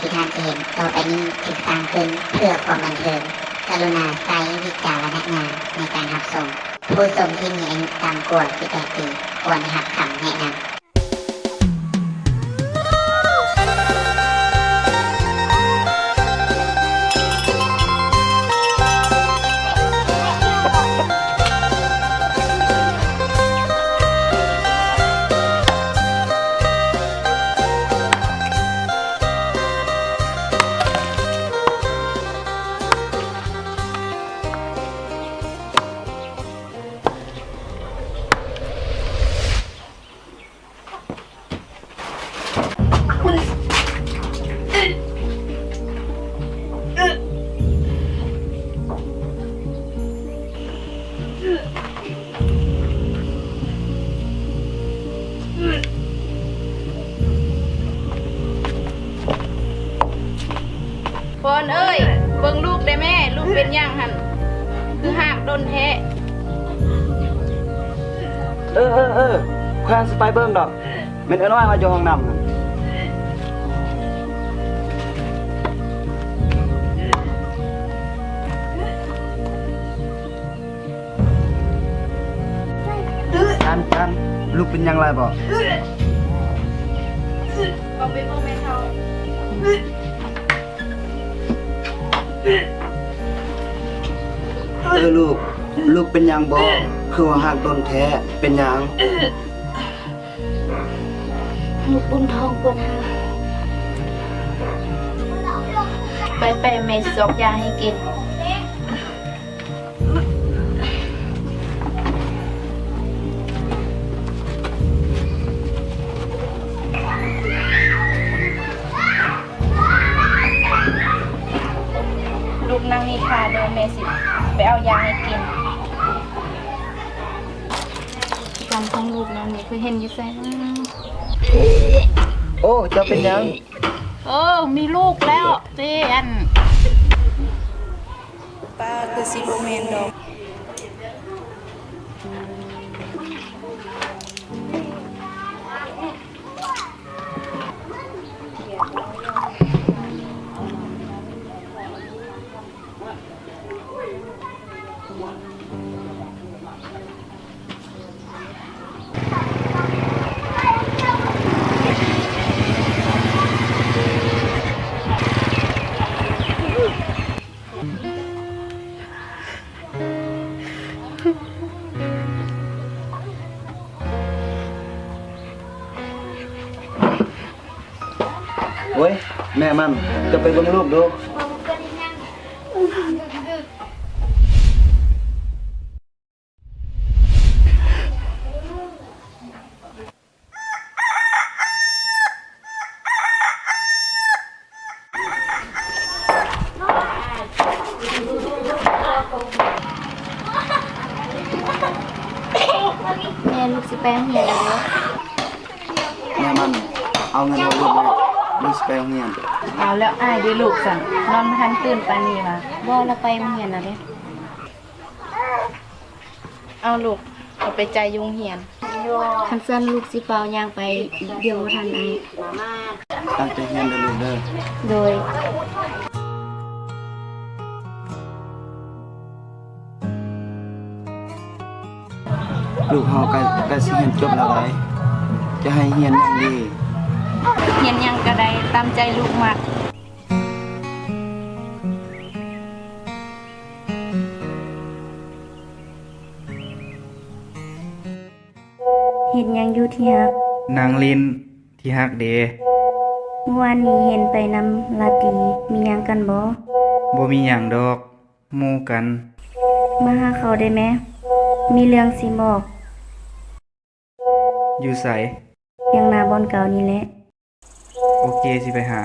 ที่ท่านจะเห็นต่อไปนี้ถูกสร้างขึ้นเพื่อความบันเทิงกรุณาใช้วิจารณญาณในการรับชมผู้ชมที่มีอายุต่ำกว่า18 ปีควรรับคำแนะนำพรเอ้ยเบิ่งลูกได้แม่ลูกเป็นย่างหันคือหากโดนแท้แควนสไปเบิ้งดอกเป็นน้อยมาอยู่ห้องน้ำจันลูกเป็นยังไรบ่เอาไปเบิ่งแม่เฒ่าลูกเป็นยังบ่คือว่าหักโดนแท้เป็นยังลูกบุญทองปวดหาไปแม่ซอกยาให้กินลูกนั่งนี่ค่ะเดินแม่สิไปเอายาให้กินจำของลูกนั่นนี่คือเห็นอยู่ใส่โอ้เจ้าเป็นยังมีลูกแล้วเจอันป้าคือซิโบเมนดอกโอ้ยแม่มันจะไปเบิ่งลูกดูแม่ลูกสิไปโรงเรียนแล้ว แม่มันเอาเงินมาลูกเลยลูกสิไปโรงเรียน เอาแล้วอ้ายด้วยลูกสั่นนอนทันตื่นปานนี้มาบ่เราไปโรงเรียนแล้วเด้เอาลูกเอาไปใจยุงเหียนคันซั่นลูกสิเปล่าย่างไปเดี๋ยวบ่ทันอ้ายตั้งใจเรียนเด้อลูกเด้อโดยลูกเฮาใกล้สิเรียนจบแล้วไดจะให้เรียนอย่างดีเหียนหยังก็ได้ตามใจลูกมักเห็นยังอยู่ที่ฮักนางลินที่ฮักเดเมื่อวานนี้เห็นไปนำลาตีมียังกันบ่มีหยังดอกหมู่กัน มาหาเขาได้ไหมมีเรื่องสิบอกอยู่ไสยังหน้าบ่อนเก่านี่แหละโอเคสิไปหา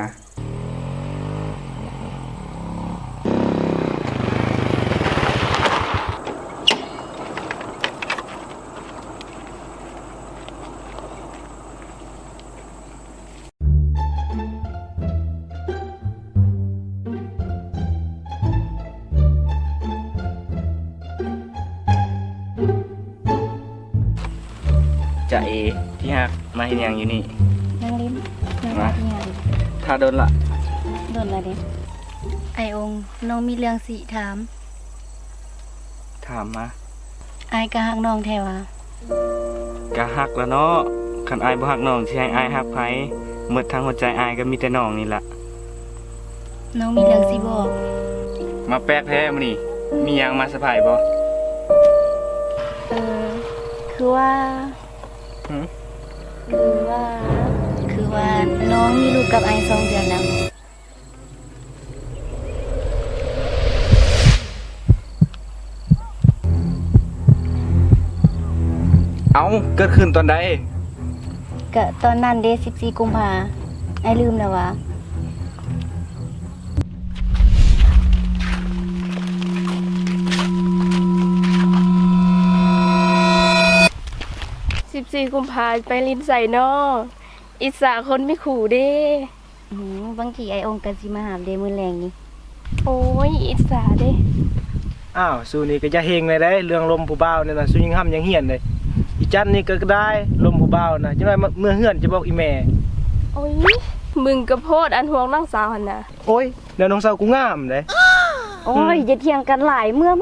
จะเอที่ฮักมาเห็นอย่างอยู่นี่นั่งลิ้นนั่งรับงานถ้าโดนละ ดนละเด้ไอองค์น้องมีเรื่องสิถาม ถามมา อายก็ฮักน้องแท้วะ ก็ฮักแล้วเนาะคันอายบ่ฮักน้องสิให้อายฮักไผหมดทางหัวใจอายก็มีแต่น้องนี่ล่ะ น้องมีเรื่องสิบอก มาแปลกแท้มื้อนี้มีหยังมาเซอร์ไพรส์บ่ เออคือว่า หึ คือว่าน้องมีลูกกับไอ2 เดือนแล้ว เอ้าเกิดขึ้นตอนใด ก็ตอนนั้นเด้14 กุมภาไอลืมแล้ววะ14 กุมภาไปลินใส่นออิสาคนไม่ขู่เด้ บางทีไอองค์ก็สิมาหาเด้มื้อแรงนี่ โอ้ยอิสาเด้ อ้าวสู้นี่ก็จะเฮงเลยได้เรื่องลมผู้บ่าวนี่นะสู้ยังห้ำยังเหียนเลยอีจันนี่ก็ได้ลมผู้บ่าวนะจังไดเมื่อเฮือนจะบอกอีแม่ โอ้ยมึงกระโพดอันห่วงน้องสาวหั่นน่ะ โอ้ยเดี๋ยวน้องสาวกูงามเลย โอ้ยอย่าเถียงกันหลายเมื่อ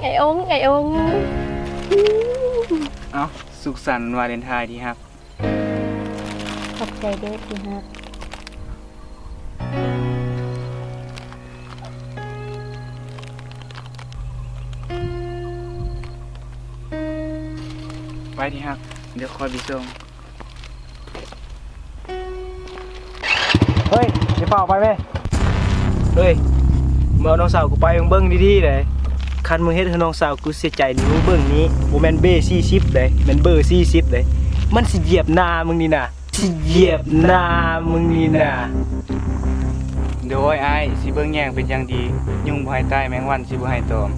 ไอ้องค์ เอ้าสุขสันต์วาเลนไทน์ที่ฮัก ขอบใจเด้อที่ฮัก ไปที่ฮักเดี๋ยวคอยไปส่ง เฮ้ยจะเปล่าไปไหมเฮ้ยเมื่อน้องสาวกูไปมึงเบิ้งดีๆเลยคันมึงเฮ็ดให้น้องสาวกูเสียใจนี่มึงเบิ้งนี้บ่แม่นเบ้40เลยแม่นเบอร์40เลยมันสิเหยียบหน้ามึงนี่น่ะสิเหยียบหน้ามึงนี่น่ะ โดยอ้ายสิเบิ่งแย่งเป็นอย่างดี ยุงบ่ให้ตายแมงวันสิบ่ให้ตอม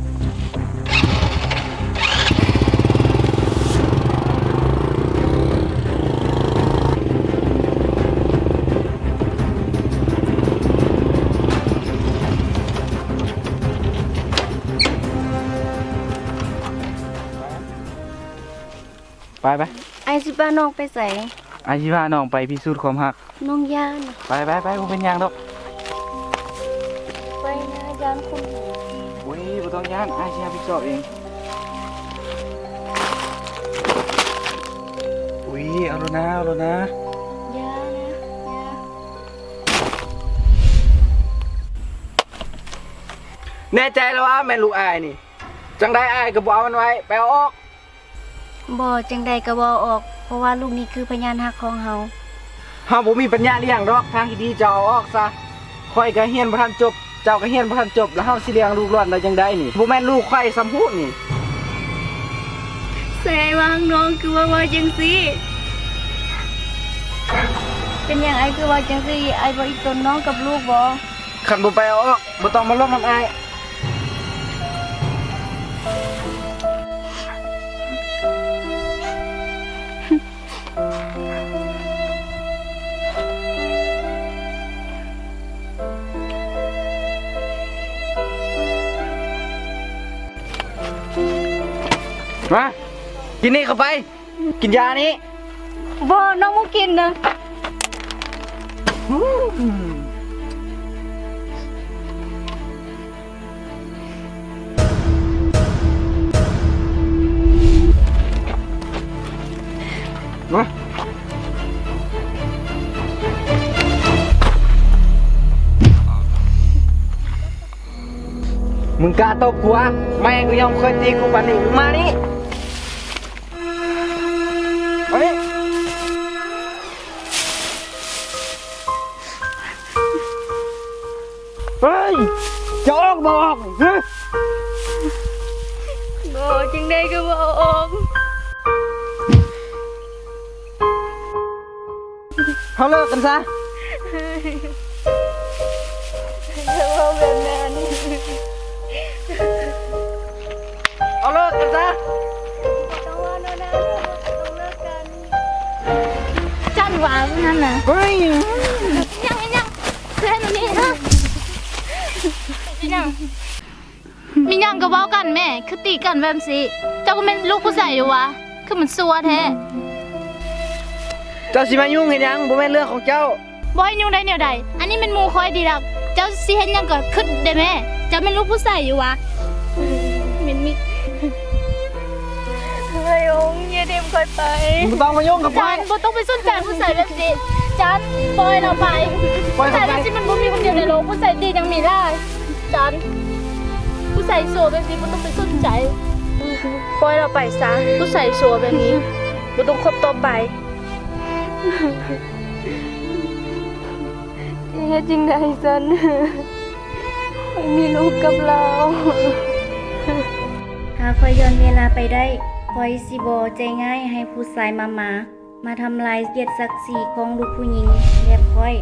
ไป ไอสิพาน้องไปใส่ อายสิพาน้องไปพิสูจน์ความฮัก น้องย่าน ไปบ่เป็นหยังดอก ไปนะย่านคนหู อุ้ยบ่ต้องย้านอายสิรับผิดชอบเอง อุ้ยเอาแล้วนะ ย่านะย่า แน่ใจแล้วว่าแม่นลูกอายนี่จังได้อายก็บ่เอามันไว้ไปเอาออก บ่จังใดก็บ่ออก เพราะว่าลูกนี่คือพยานฮักของเฮา เฮาบ่มีปัญญาเลี้ยงดอกทางที่ดีจะเอาออกซะข่อยก็เฮียนบ่ทันจบ เจ้าก็เฮียนบ่ทันจบแล้วเฮาสิเลี้ยงลูกหลานได้จังไดนี่บ่แม่นลูกข่อยสำพูดนี่ แสดงว่าน้องคือว่าจังซี่เป็นหยังไอคือว่าจังซี่ไอบ่อีกตนน้องกับลูกบ่ คันบ่ไปเอาออกบ่ต้องมาลบน้ำอาย มากินนี่เข้าไป กินยานี้ บ่น้องบ่กินนะ มามึงกล้าตบกูอ่ะแม่กูยังเคยตีกูปานนี้มึงมานี่มานี่เฮ้ยจะออกบอกฮะ บ่จังได้ก็บ่ออก เขาเลิกกันซะ จะว่าแบบนั้น เอาเลิกกันซะ ต้องว่าโน่นนะต้องเลิกกัน จันหวานนั่นน่ะ เฮ้ย ยังเพื่อนนี่ฮะยัง มีหยังก็เว้ากันแม่คือตีกันแบบสิเจ้าก็เป็นลูกผู้ชายอยู่วะคือมันซัวแท้ เจ้าสิมายุ่งเฮ็ดหยังบ่แม่นเรื่องของเจ้า บ่ให้ยุ่งได้แนวใดอันนี้มันหมู่คอยดีดักเจ้าสิเฮ็ดหยังก็คิดได้แม่เจ้าเป็นลูกผู้ชายอยู่วะมินมิ เฮ้ยองอย่าเดมคอยไป บ่ต้องมายุ่งกับ จานบ่ต้องไปสนใจผู้ชายแบบสิจานปล่อยเราไป ปล่อย ผู้ เขา ชาย ไป แบบสิมันบ่มีคนเดียวในโลกผู้ชายดียังมีได้จานผู้ชายโสดแบบนี้บ่ต้องไปสนใจปล่อยเราไปซะผู้ชายโสดแบบนี้บ่ต้องคบต่อไป เฮ็ดจังได๋ซันไม่มีลูกกับเรา หากคอยย้อนเวลาไปได้คอยสิบ่ใจง่ายให้ผู้ชายมาทำลายเกียรติศักดิ์ศรีของลูกผู้หญิงแบบคอย